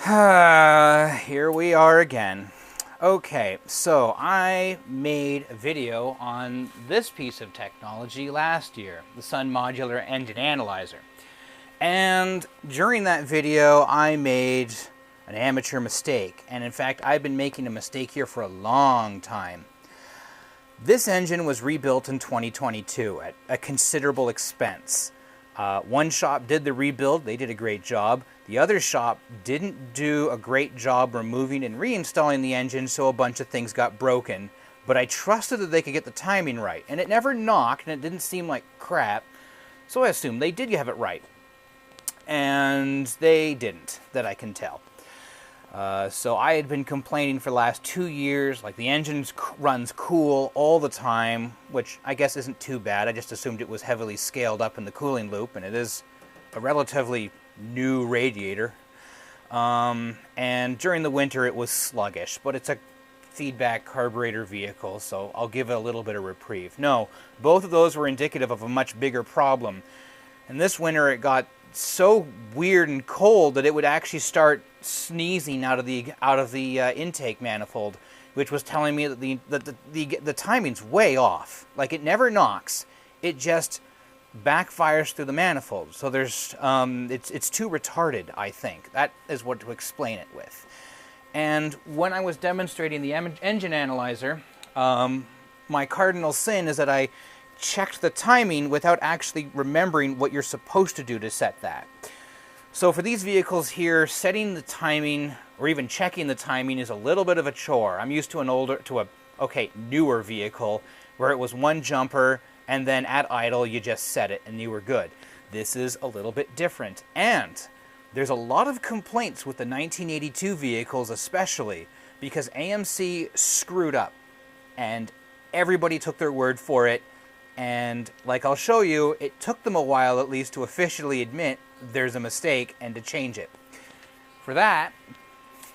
Here we are again. Okay, so I made a video on this piece of technology last year, the Sun Modular Engine Analyzer. And during that video, I made an amateur mistake. And in fact, I've been making a mistake here for a long time. This engine was rebuilt in 2022 at a considerable expense. One shop did the rebuild, they did a great job. The other shop didn't do a great job removing and reinstalling the engine, so a bunch of things got broken. But I trusted that they could get the timing right, and it never knocked, and it didn't seem like crap, so I assumed they did have it right. And they didn't, that I can tell. So I had been complaining for the last 2 years, like the engine runs cool all the time, which I guess isn't too bad. I just assumed it was heavily scaled up in the cooling loop, and it is a relatively new radiator. And during the winter it was sluggish, but it's a feedback carburetor vehicle, so I'll give it a little bit of reprieve. No, both of those were indicative of a much bigger problem. And this winter it got so weird and cold that it would actually start sneezing out of the intake manifold, which was telling me that the timing's way off. Like, it never knocks, it just backfires through the manifold. So there's it's too retarded, I think. That is what to explain it with. And when I was demonstrating the engine analyzer, my cardinal sin is that I checked the timing without actually remembering what you're supposed to do to set that. So for these vehicles here, setting the timing or even checking the timing is a little bit of a chore. I'm used to a newer vehicle where it was one jumper and then at idle you just set it and you were good. This is a little bit different, and there's a lot of complaints with the 1982 vehicles especially because AMC screwed up and everybody took their word for it. And like I'll show you, it took them a while at least to officially admit there's a mistake and to change it. For that,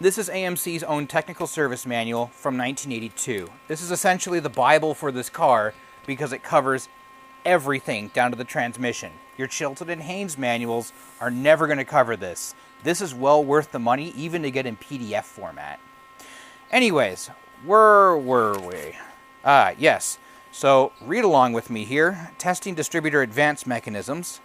this is AMC's own Technical Service Manual from 1982. This is essentially the Bible for this car because it covers everything down to the transmission. Your Chilton and Haynes manuals are never going to cover this. This is well worth the money, even to get in PDF format. Anyways, where were we? Yes. So, read along with me here. Testing distributor advance mechanisms.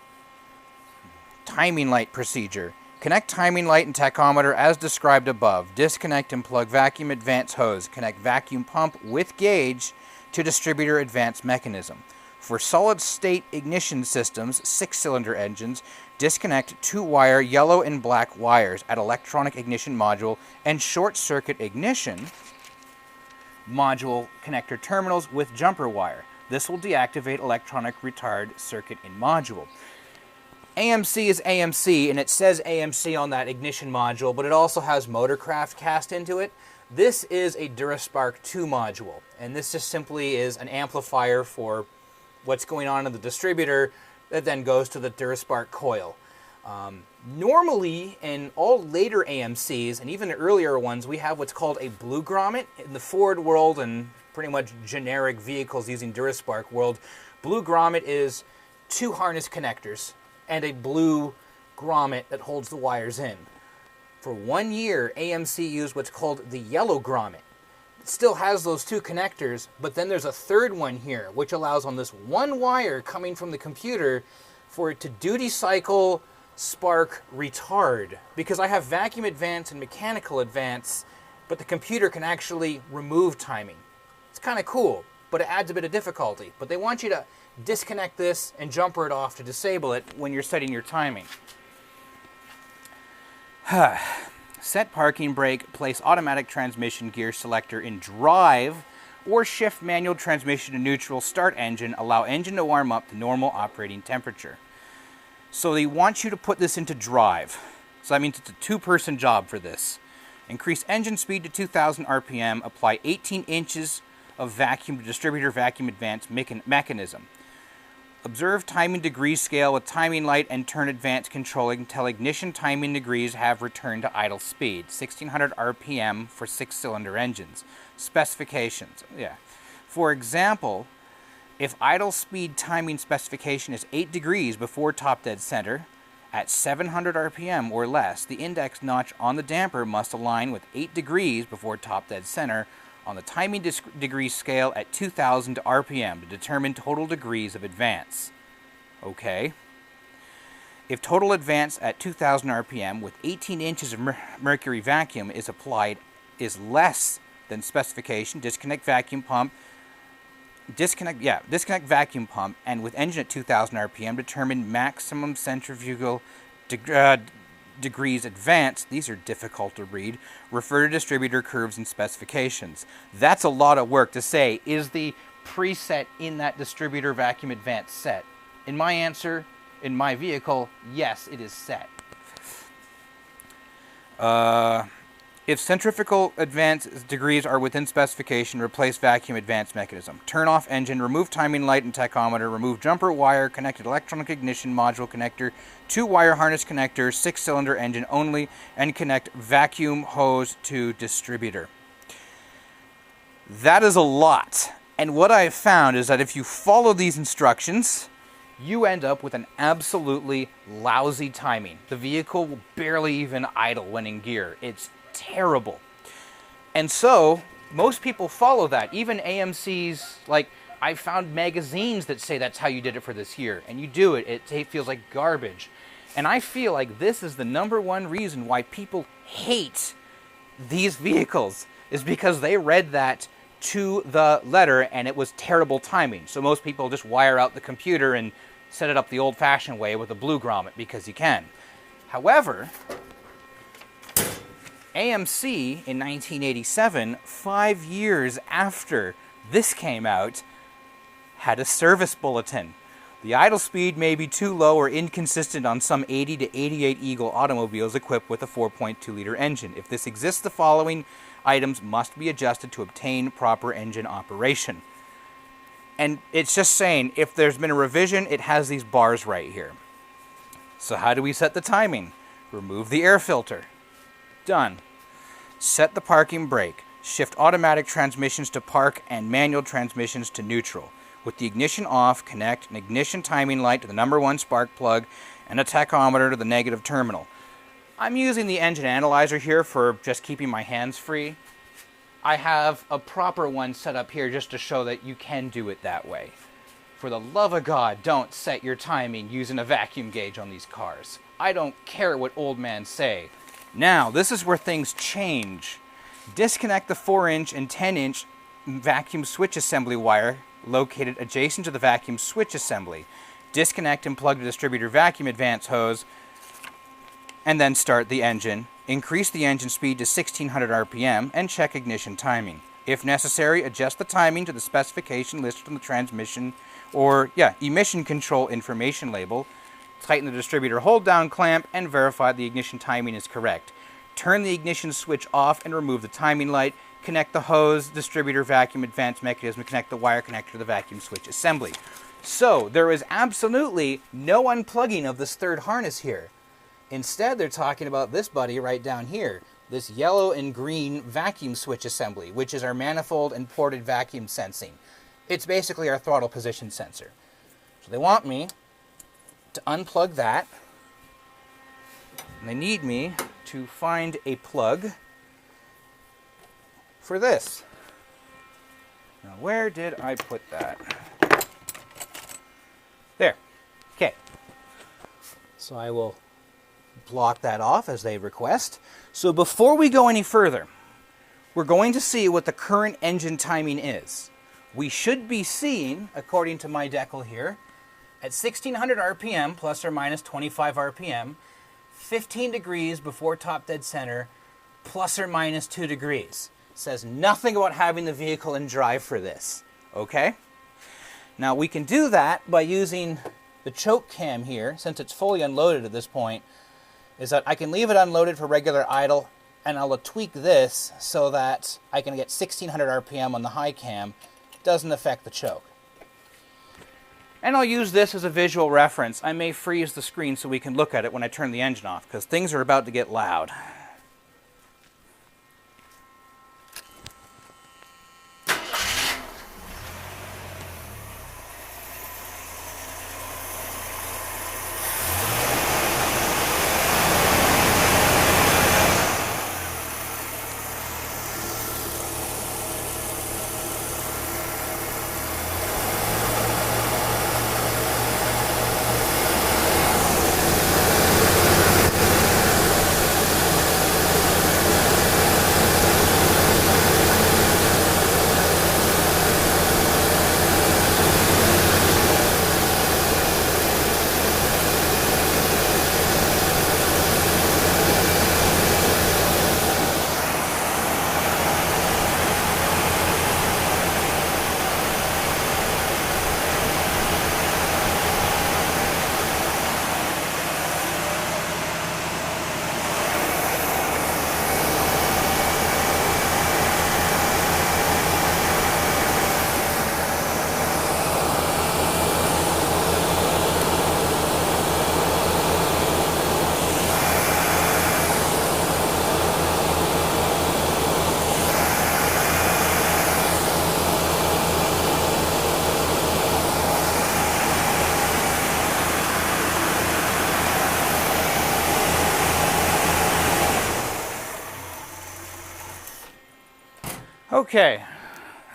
Timing light procedure. Connect timing light and tachometer as described above. Disconnect and plug vacuum advance hose. Connect vacuum pump with gauge to distributor advance mechanism. For solid state ignition systems, 6-cylinder engines, disconnect 2-wire yellow and black wires at electronic ignition module and short circuit ignition module connector terminals with jumper wire. This will deactivate electronic retard circuit in module. AMC is AMC, and it says AMC on that ignition module, but it also has Motorcraft cast into it. This is a Duraspark 2 module, and this just simply is an amplifier for what's going on in the distributor that then goes to the Duraspark coil. Normally, in all later AMCs, and even the earlier ones, we have what's called a blue grommet. In the Ford world and pretty much generic vehicles using Duraspark world, blue grommet is 2 harness connectors and a blue grommet that holds the wires in. For 1 year, AMC used what's called the yellow grommet. It still has those 2 connectors, but then there's a third one here, which allows on this one wire coming from the computer for it to duty cycle spark retard, because I have vacuum advance and mechanical advance, but the computer can actually remove timing. It's kind of cool, but it adds a bit of difficulty. But they want you to disconnect this and jumper it off to disable it when you're setting your timing. Set parking brake, place automatic transmission gear selector in drive, or shift manual transmission to neutral, start engine, allow engine to warm up to normal operating temperature. So they want you to put this into drive. So that means it's a 2-person job for this. Increase engine speed to 2,000 RPM. Apply 18 inches of vacuum to distributor vacuum advance mechanism. Observe timing degree scale with timing light and turn advance controlling until ignition timing degrees have returned to idle speed. 1,600 RPM for 6-cylinder engines. Specifications. For example, if idle speed timing specification is 8 degrees before top dead center, At 700 RPM or less, the index notch on the damper must align with 8 degrees before top dead center on the timing degree scale at 2000 RPM to determine total degrees of advance. Okay. If total advance at 2000 RPM with 18 inches of mercury vacuum is applied is less than specification, disconnect vacuum pump, vacuum pump, and with engine at 2000 RPM, determine maximum centrifugal degrees advance. These are difficult to read. Refer to distributor curves and specifications. That's a lot of work to say. Is the preset in that distributor vacuum advance set? In my answer, in my vehicle, yes, it is set. If centrifugal advance degrees are within specification, replace vacuum advance mechanism. Turn off engine, remove timing light and tachometer, remove jumper wire, connected electronic ignition module connector, 2-wire harness connector, 6-cylinder engine only, and connect vacuum hose to distributor. That is a lot. And what I have found is that if you follow these instructions, you end up with an absolutely lousy timing. The vehicle will barely even idle when in gear. It's terrible. And so most people follow that. Even AMC's, like, I found magazines that say that's how you did it for this year, and you do it. It feels like garbage. And I feel like this is the #1 reason why people hate these vehicles, is because they read that to the letter and it was terrible timing. So most people just wire out the computer and set it up the old-fashioned way with a blue grommet because you can. However, AMC in 1987, 5 years after this came out, had a service bulletin. The idle speed may be too low or inconsistent on some 80 to 88 Eagle automobiles equipped with a 4.2-liter engine. If this exists, the following items must be adjusted to obtain proper engine operation. And it's just saying, if there's been a revision, it has these bars right here. So how do we set the timing? Remove the air filter. Done. Set the parking brake. Shift automatic transmissions to park and manual transmissions to neutral. With the ignition off, connect an ignition timing light to the #1 spark plug and a tachometer to the negative terminal. I'm using the engine analyzer here for just keeping my hands free. I have a proper one set up here just to show that you can do it that way. For the love of God, don't set your timing using a vacuum gauge on these cars. I don't care what old men say. Now, this is where things change. Disconnect the 4-inch and 10-inch vacuum switch assembly wire located adjacent to the vacuum switch assembly. Disconnect and plug the distributor vacuum advance hose, and then start the engine. Increase the engine speed to 1600 RPM and check ignition timing. If necessary, adjust the timing to the specification listed on the transmission or emission control information label. Tighten the distributor hold-down clamp and verify the ignition timing is correct. Turn the ignition switch off and remove the timing light. Connect the hose, distributor, vacuum advance mechanism, and connect the wire connector to the vacuum switch assembly. So there is absolutely no unplugging of this third harness here. Instead, they're talking about this buddy right down here, this yellow and green vacuum switch assembly, which is our manifold and ported vacuum sensing. It's basically our throttle position sensor. So they want me to unplug that, and they need me to find a plug for this. Now, where did I put that? There. Okay. So I will block that off as they request. So before we go any further, we're going to see what the current engine timing is. We should be seeing, according to my decal here, at 1600 RPM, plus or minus 25 RPM, 15 degrees before top dead center, plus or minus 2 degrees. Says nothing about having the vehicle in drive for this. Okay? Now we can do that by using the choke cam here, since it's fully unloaded at this point, is that I can leave it unloaded for regular idle, and I'll tweak this so that I can get 1600 RPM on the high cam. It doesn't affect the choke. And I'll use this as a visual reference. I may freeze the screen so we can look at it when I turn the engine off, because things are about to get loud. Okay,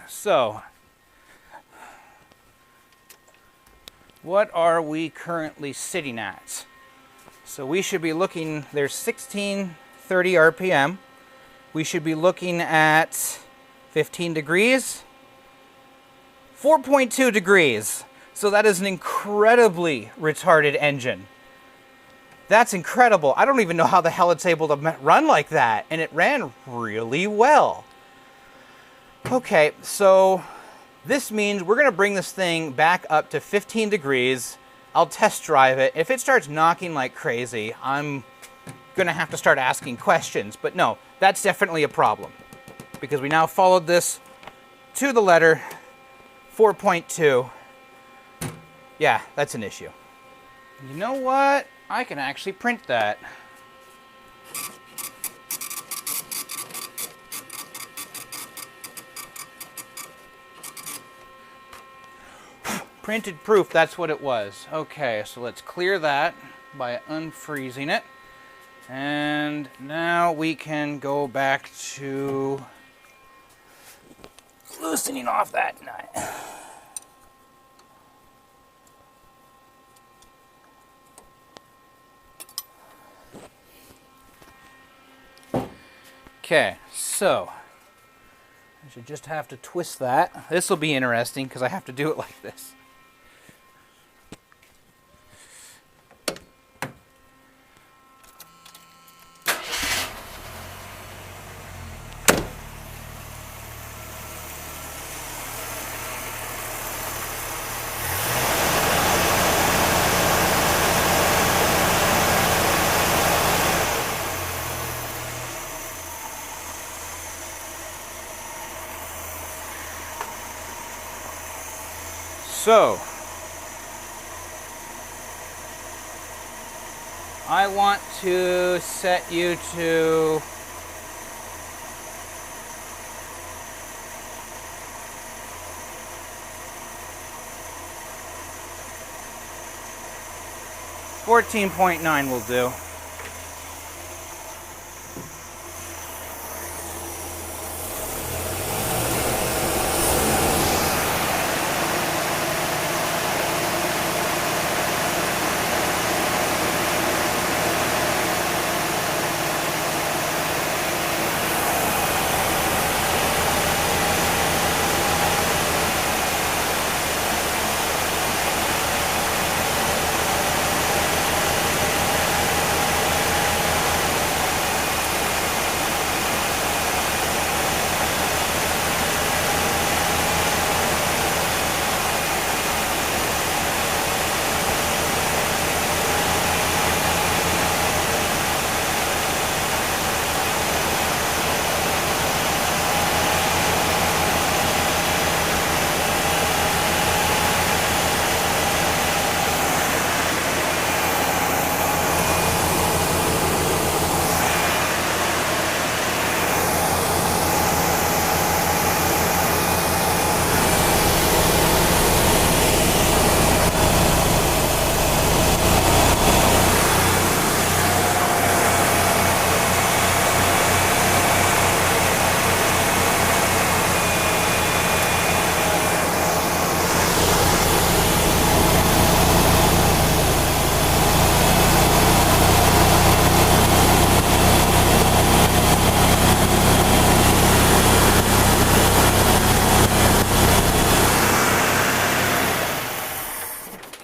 so what are we currently sitting at? So we should be looking, there's 1630 RPM. We should be looking at 15 degrees, 4.2 degrees. So that is an incredibly retarded engine. That's incredible. I don't even know how the hell it's able to run like that. And it ran really well. Okay, so this means we're going to bring this thing back up to 15 degrees. I'll test drive it. If it starts knocking like crazy, I'm going to have to start asking questions. But no, that's definitely a problem. Because we now followed this to the letter, 4.2. Yeah, that's an issue. You know what? I can actually print that. Printed proof, that's what it was. Okay, so let's clear that by unfreezing it. And now we can go back to loosening off that nut. Okay, so I should just have to twist that. This will be interesting because I have to do it like this. So, I want to set you to 14.9 will do.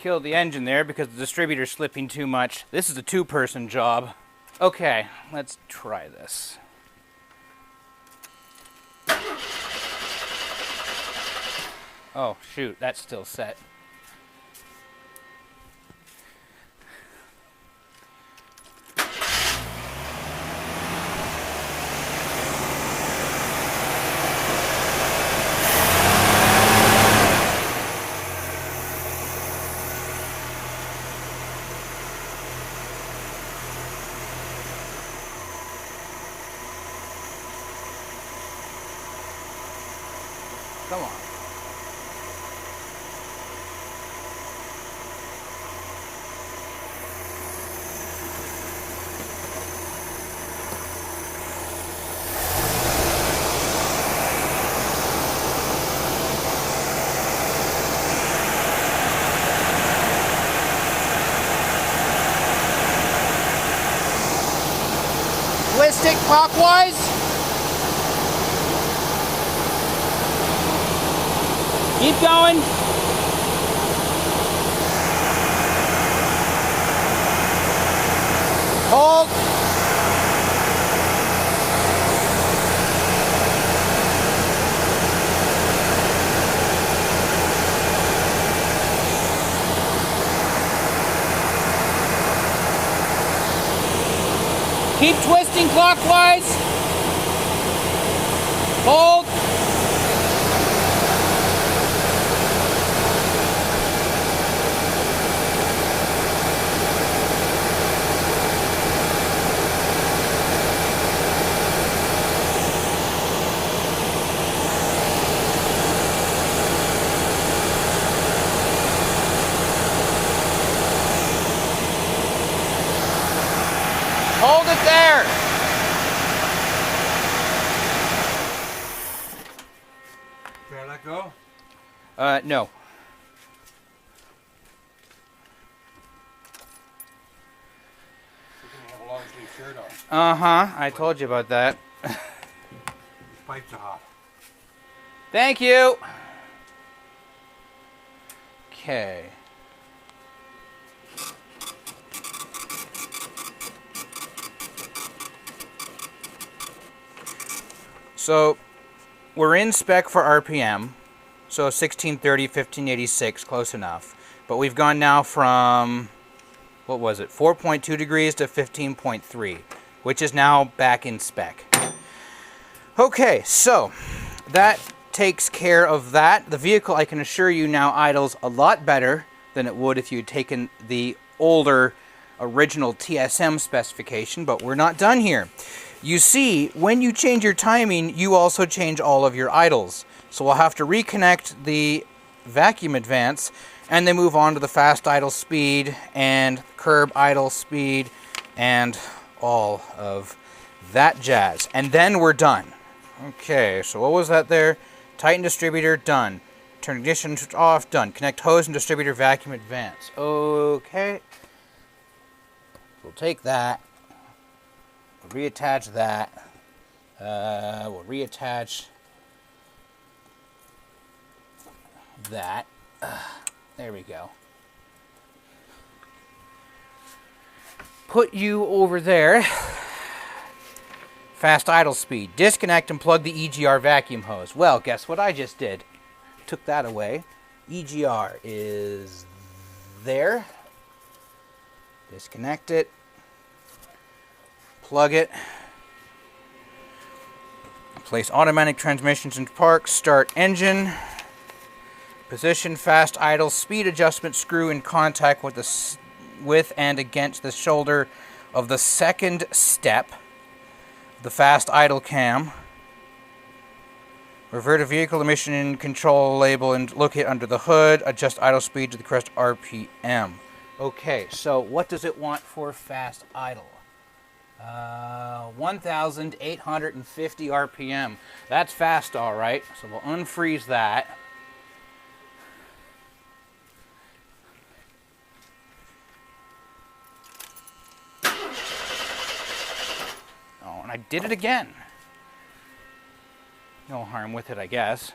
Killed the engine there because the distributor's slipping too much. This is a two-person job. Okay, let's try this. Oh, shoot, that's still set. Come on. clockwise. Keep going. Hold. Keep twisting clockwise. Hold. Hold it there. Can I let go? No. You're gonna have a long sleeve shirt on. Uh-huh. I told you about that. These pipes are hot. Thank you. Okay. So we're in spec for RPM, so 1630, 1586, close enough. But we've gone now from, what was it, 4.2 degrees to 15.3, which is now back in spec. Okay, so that takes care of that. The vehicle, I can assure you, now idles a lot better than it would if you'd taken the older original TSM specification, but we're not done here. You see, when you change your timing, you also change all of your idles. So we'll have to reconnect the vacuum advance and then move on to the fast idle speed and curb idle speed and all of that jazz. And then we're done. Okay, so what was that there? Tighten distributor, done. Turn ignition off, done. Connect hose and distributor vacuum advance. Okay. We'll take that. We'll reattach that. We'll reattach that. There we go. Put you over there. Fast idle speed. Disconnect and plug the EGR vacuum hose. Well, guess what I just did? Took that away. EGR is there. Disconnect it. Plug it. Place automatic transmissions into park. Start engine. Position fast idle speed adjustment screw in contact with and against the shoulder of the second step. The fast idle cam. Revert a vehicle emission control label and locate under the hood. Adjust idle speed to the correct RPM. Okay, so what does it want for fast idle? 1,850 RPM. That's fast, all right. So we'll unfreeze that. Oh, and I did it again. No harm with it, I guess.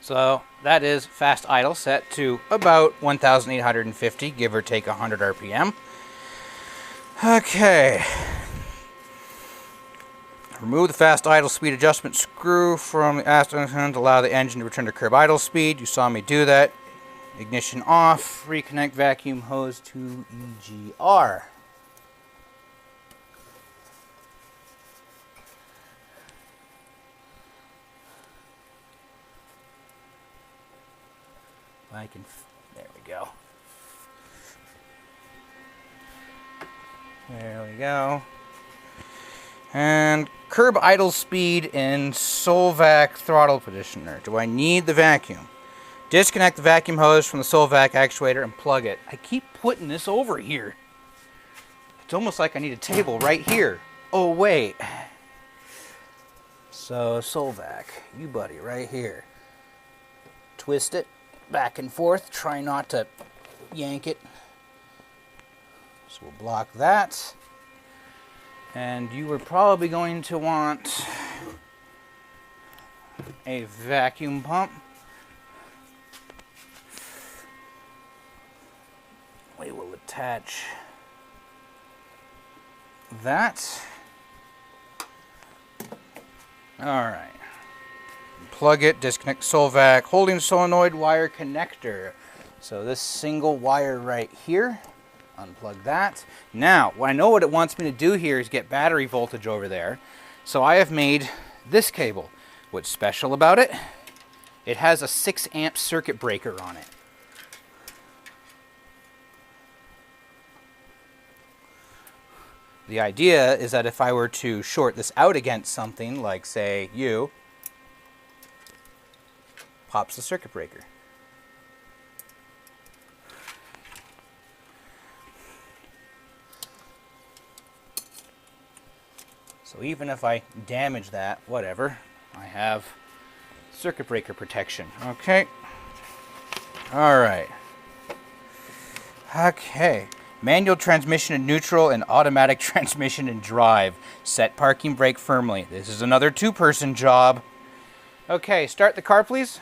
So that is fast idle set to about 1,850, give or take 100 RPM. Okay. Remove the fast idle speed adjustment screw from the accelerator to allow the engine to return to curb idle speed. You saw me do that. Ignition off. Reconnect vacuum hose to EGR. There we go. There we go. And curb idle speed in Solvac throttle positioner. Do I need the vacuum? Disconnect the vacuum hose from the Solvac actuator and plug it. I keep putting this over here. It's almost like I need a table right here. Oh, wait. So, Solvac, you buddy, right here. Twist it back and forth. Try not to yank it. So we'll block that. And you were probably going to want a vacuum pump. We will attach that. Alright. Plug it, disconnect Solvac, holding solenoid wire connector. So this single wire right here, unplug that. Now, I know what it wants me to do here is get battery voltage over there. So I have made this cable. What's special about it? It has a 6 amp circuit breaker on it. The idea is that if I were to short this out against something, like say you, pops the circuit breaker. So even if I damage that, whatever, I have circuit breaker protection. Okay. All right. Okay. Manual transmission in neutral and automatic transmission in drive. Set parking brake firmly. This is another two-person job. Okay, start the car, please.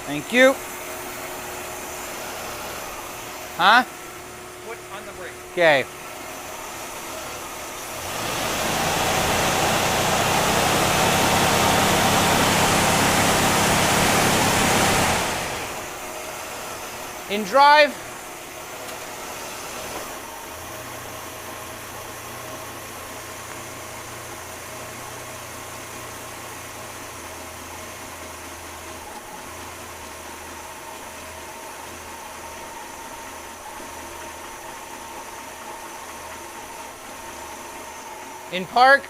Thank you. Huh? Foot on the brake. Okay. In drive. In park.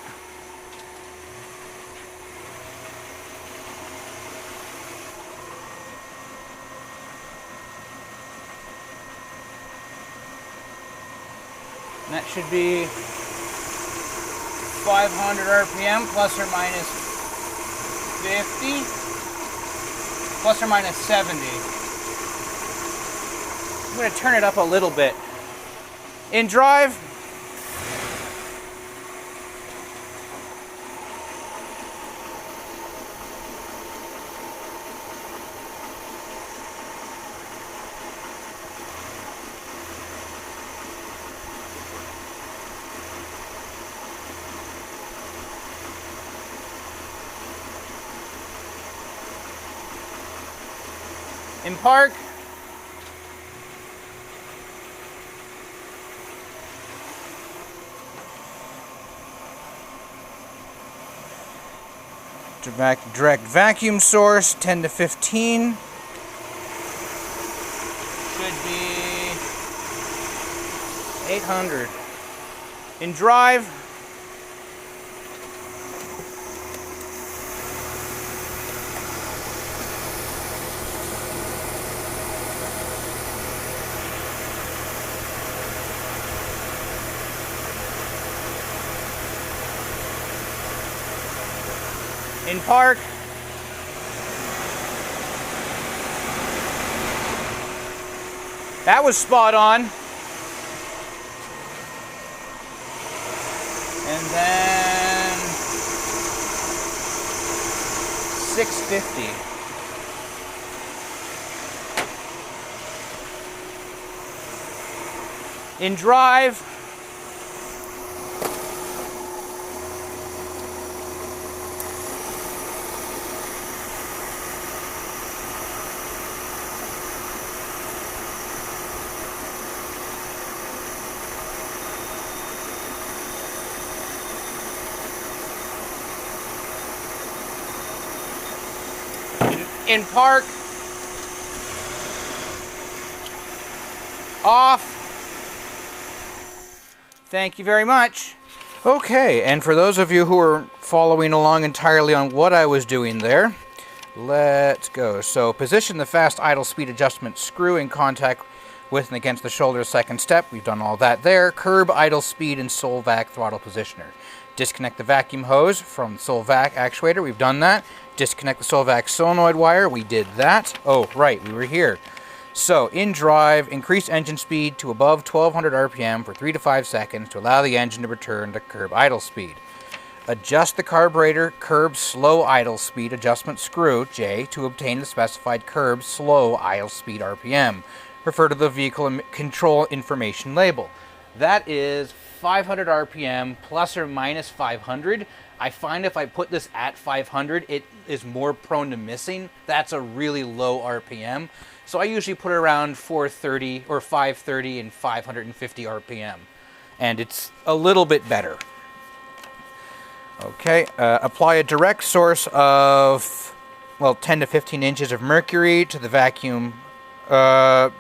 And that should be 500 RPM plus or minus 50, plus or minus 70. I'm going to turn it up a little bit. In drive. In park. Direct vacuum source, 10 to 15. Should be 800. In drive. In park. That was spot on. 650. In drive, in park, off. Thank you very much. Okay, and for those of you who are following along entirely on what I was doing there, let's go. So position the fast idle speed adjustment screw in contact with and against the shoulder, second step. We've done all that there. Curb idle speed and Solvac throttle positioner. Disconnect the vacuum hose from the Solvac actuator. We've done that. Disconnect the Solvac solenoid wire. We did that. Oh, right, we were here. So, in drive, increase engine speed to above 1200 RPM for 3 to 5 seconds to allow the engine to return to curb idle speed. Adjust the carburetor curb slow idle speed adjustment screw, J, to obtain the specified curb slow idle speed RPM. Refer to the vehicle control information label. That is 500 RPM plus or minus 500. I find if I put this at 500, it is more prone to missing. That's a really low RPM. So I usually put it around 430 or 530 and 550 RPM. And it's a little bit better. Okay, apply a direct source of, well, 10 to 15 inches of mercury to the vacuum actuator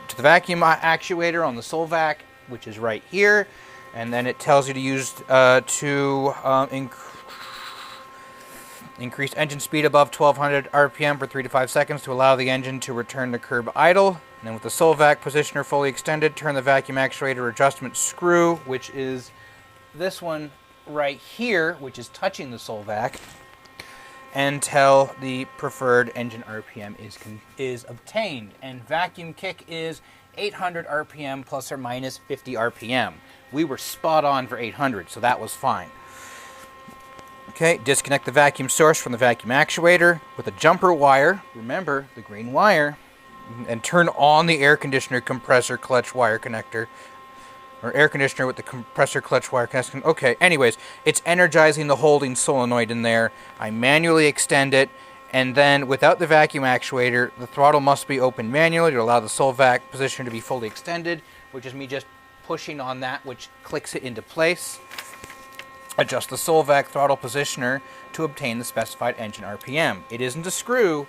on the Solvac, which is right here. And then it tells you to use increase engine speed above 1200 RPM for 3 to 5 seconds to allow the engine to return to curb idle. And then with the Solvac positioner fully extended, turn the vacuum actuator adjustment screw, which is this one right here, which is touching the Solvac, until the preferred engine RPM is obtained. And vacuum kick is 800 RPM plus or minus 50 RPM. We were spot on for 800, so that was fine. Okay, disconnect the vacuum source from the vacuum actuator with a jumper wire, remember the green wire, and turn on the air conditioner compressor clutch wire connector, or air conditioner with the compressor clutch wire connector. Okay, anyways, it's energizing the holding solenoid in there. I manually extend it, and then without the vacuum actuator, the throttle must be opened manually to allow the Solvac positioner to be fully extended, which is me just pushing on that, which clicks it into place. Adjust the Solvac throttle positioner to obtain the specified engine RPM. It isn't a screw,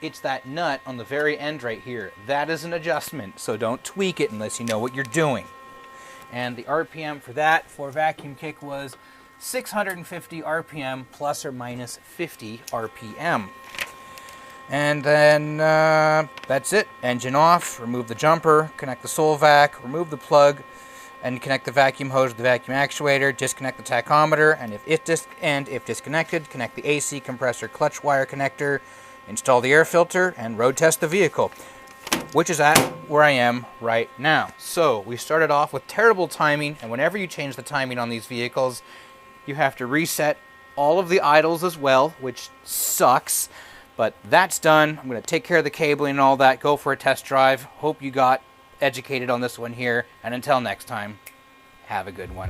it's that nut on the very end right here. That is an adjustment, so don't tweak it unless you know what you're doing. And the RPM for that, for vacuum kick, was 650 RPM plus or minus 50 RPM. And then that's it. Engine off, remove the jumper, connect the Solvac, remove the plug, and connect the vacuum hose to the vacuum actuator, disconnect the tachometer, and if disconnected, connect the AC compressor clutch wire connector, install the air filter, and road test the vehicle, which is at where I am right now. So we started off with terrible timing, and whenever you change the timing on these vehicles, you have to reset all of the idles as well, which sucks, but that's done. I'm going to take care of the cabling and all that, go for a test drive. Hope you got educated on this one here, and until next time, have a good one.